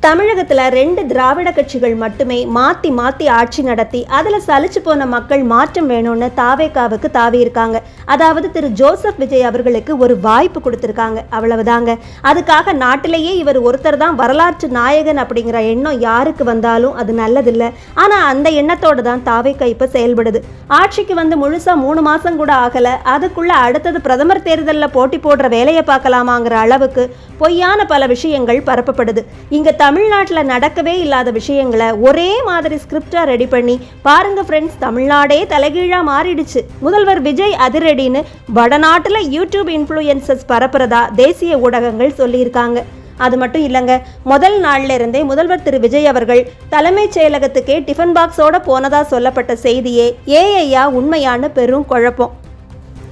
தமிழகத்தில் 2 திராவிட கட்சிகள் மட்டுமே மாற்றி மாற்றி ஆட்சி நடத்தி அதில் சலிச்சு போன மக்கள் மாற்றம் வேணும்னு தாவேகாவுக்கு தாவி இருக்காங்க. அதாவது திரு ஜோசப் விஜய் அவர்களுக்கு ஒரு வாய்ப்பு கொடுத்துருக்காங்க, அவ்வளவுதாங்க. அதுக்காக நாட்டிலேயே இவர் ஒருத்தர் தான் வரலாற்று நாயகன் அப்படிங்கிற எண்ணம் யாருக்கு வந்தாலும் அது நல்லதில்லை. ஆனால் அந்த எண்ணத்தோடு தான் தாவேகா இப்போ செயல்படுது. ஆட்சிக்கு வந்து முழுசாக 3 மாதம் கூட ஆகலை, அதுக்குள்ளே அடுத்தது பிரதமர் தேர்தலில் போட்டி போடுற வேலையை பார்க்கலாமாங்கிற அளவுக்கு பொய்யான பல விஷயங்கள் பரப்பப்படுது. இங்கே தமிழ்நாட்டில் நடக்கவே இல்லாத விஷயங்களை ஒரே மாதிரி ஸ்கிரிப்டா ரெடி பண்ணி பாருங்க ஃப்ரெண்ட்ஸ், தமிழ்நாடே தலைகீழா மாறிடுச்சு, முதல்வர் விஜய் அதிரடின்னு வடநாட்டில் யூடியூப் இன்ஃப்ளூயன்சர்ஸ் பரப்புறதா தேசிய ஊடகங்கள் சொல்லியிருக்காங்க. அது மட்டும் இல்லைங்க, முதல் நாள்ல இருந்தே முதல்வர் திரு விஜய் அவர்கள் தலைமைச் செயலகத்துக்கே டிஃபன் பாக்ஸோட போனதா சொல்லப்பட்ட செய்தியே ஏஐயா உண்மையான பெரும் குழப்பம்.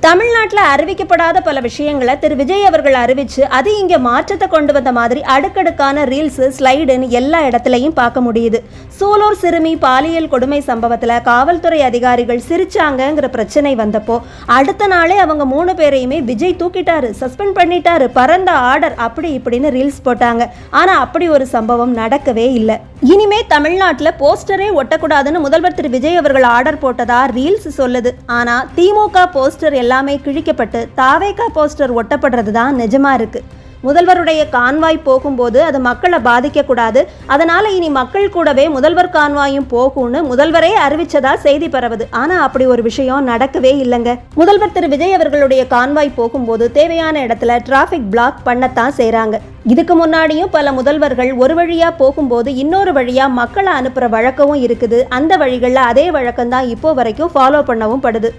தமிழ்நாட்டில் அறிவிக்கப்படாத பல விஷயங்களை திரு விஜய் அவர்கள் அறிவிச்சு அது இங்கே மாற்றத்தை கொண்டு வந்த மாதிரி அடுக்கடுக்கான ரீல்ஸு ஸ்லைடுன்னு எல்லா இடத்துலையும் பார்க்க முடியுது. சூலூர் சிறுமி பாலியல் கொடுமை சம்பவத்தில் காவல்துறை அதிகாரிகள் சிரிச்சாங்கங்கிற பிரச்சனை வந்தப்போ அடுத்த நாளே அவங்க 3 பேரையுமே விஜய் தூக்கிட்டாரு, சஸ்பெண்ட் பண்ணிட்டாரு, பறந்த ஆர்டர் அப்படி இப்படின்னு ரீல்ஸ் போட்டாங்க. ஆனால் அப்படி ஒரு சம்பவம் நடக்கவே இல்லை. இனிமே தமிழ்நாட்டில் போஸ்டரே ஒட்டக்கூடாதுன்னு முதல்வர் திரு விஜய் அவர்கள் ஆர்டர் போட்டதா ரீல்ஸ் சொல்லுது. ஆனால் திமுக போஸ்டர் எல்லாமே கிழிக்கப்பட்டு தாவேகா போஸ்டர் ஒட்டப்படுறது தான் நிஜமா இருக்கு. முதல்வருடைய கான்வாய் போகும்போது அது மக்களை பாதிக்கக்கூடாது, அதனால இனி மக்கள் கூடவே முதல்வர் கான்வாயும் போகும்னு முதல்வரே அறிவிச்சதா செய்தி பரவுது. ஆனா அப்படி ஒரு விஷயம் நடக்கவே இல்லைங்க. முதல்வர் திரு விஜய் அவர்களுடைய கான்வாய் போகும்போது தேவையான இடத்துல டிராஃபிக் பிளாக் பண்ணத்தான் செய்றாங்க. இதுக்கு முன்னாடியும் பல முதல்வர்கள் ஒரு வழியா போகும்போது இன்னொரு வழியா மக்களை அனுப்புற வழக்கமும் இருக்குது. அந்த வழிகளில் அதே வழக்கம் தான் இப்போ வரைக்கும் ஃபாலோ பண்ணவும் படுது.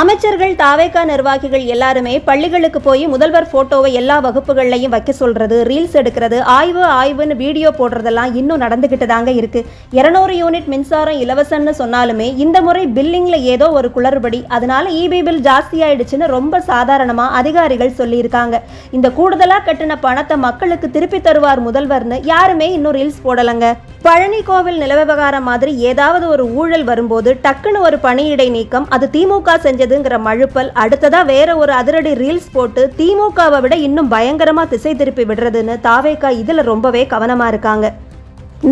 அமைச்சர்கள் தாவேகா நிர்வாகிகள் எல்லாருமே பள்ளிகளுக்கு போய் முதல்வர் போட்டோவை எல்லா வகுப்புகள்லையும் வைக்க சொல்றது, ரீல்ஸ் எடுக்கிறது, ஆய்வுன்னு வீடியோ போடுறதெல்லாம் இன்னும் நடந்துகிட்டு தாங்க இருக்கு. 200 யூனிட் மின்சாரம் இலவசம்னு சொன்னாலுமே இந்த முறை பில்லிங்ல ஏதோ ஒரு குளறுபடி, அதனால இபி பில் ஜாஸ்தி ஆயிடுச்சுன்னு ரொம்ப சாதாரணமா அதிகாரிகள் சொல்லியிருக்காங்க. இந்த கூடுதலா கட்டின பணத்தை மக்களுக்கு திருப்பி தருவார் முதல்வர்னு யாருமே இன்னும் ரீல்ஸ் போடலங்க. பழனி கோவில் நில விவகாரம் மாதிரி ஏதாவது ஒரு ஊழல் வரும்போது டக்குன்னு ஒரு பணியிடை நீக்கம், அது திமுக செஞ்சதுங்கிற மழுப்பல், அடுத்ததா வேற ஒரு அதிரடி ரீல்ஸ் போட்டு திமுகவை விட இன்னும் பயங்கரமா திசை திருப்பி விடுறதுன்னு தாவேகா இதுல ரொம்பவே கவனமா இருக்காங்க.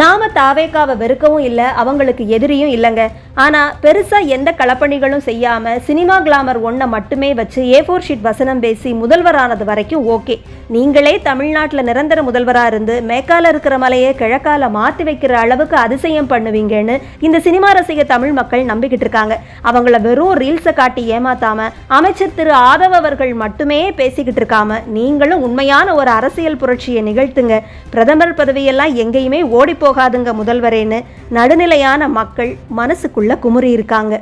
நாம தாவேகாவை வெறுக்கவும் இல்லை, அவங்களுக்கு எதிரியும் இல்லைங்க. ஆனால் பெருசாக எந்த களப்பணிகளும் செய்யாமல் சினிமா கிளாமர் ஒன்றை மட்டுமே வச்சு A4 ஷீட் வசனம் பேசி முதல்வரானது வரைக்கும் ஓகே. நீங்களே தமிழ்நாட்டில் நிரந்தர முதல்வராக இருந்து மேற்கால இருக்கிற மலையை கிழக்கால மாற்றி வைக்கிற அளவுக்கு அதிசயம் பண்ணுவீங்கன்னு இந்த சினிமா ரசிக தமிழ் மக்கள் நம்பிக்கிட்டு இருக்காங்க. அவங்கள வெறும் ரீல்ஸை காட்டி ஏமாத்தாம அமைச்சர் திரு ஆதவ் அவர்கள் மட்டுமே பேசிக்கிட்டு இருக்காம நீங்களும் உண்மையான ஒரு அரசியல் புரட்சியை நிகழ்த்துங்க. பிரதமர் பதவியெல்லாம் எங்கேயுமே ஓடி போகாதுங்க முதல்வரேன்னு நடுநிலையான மக்கள் மனசுக்குள்ள குமுறி இருக்காங்க.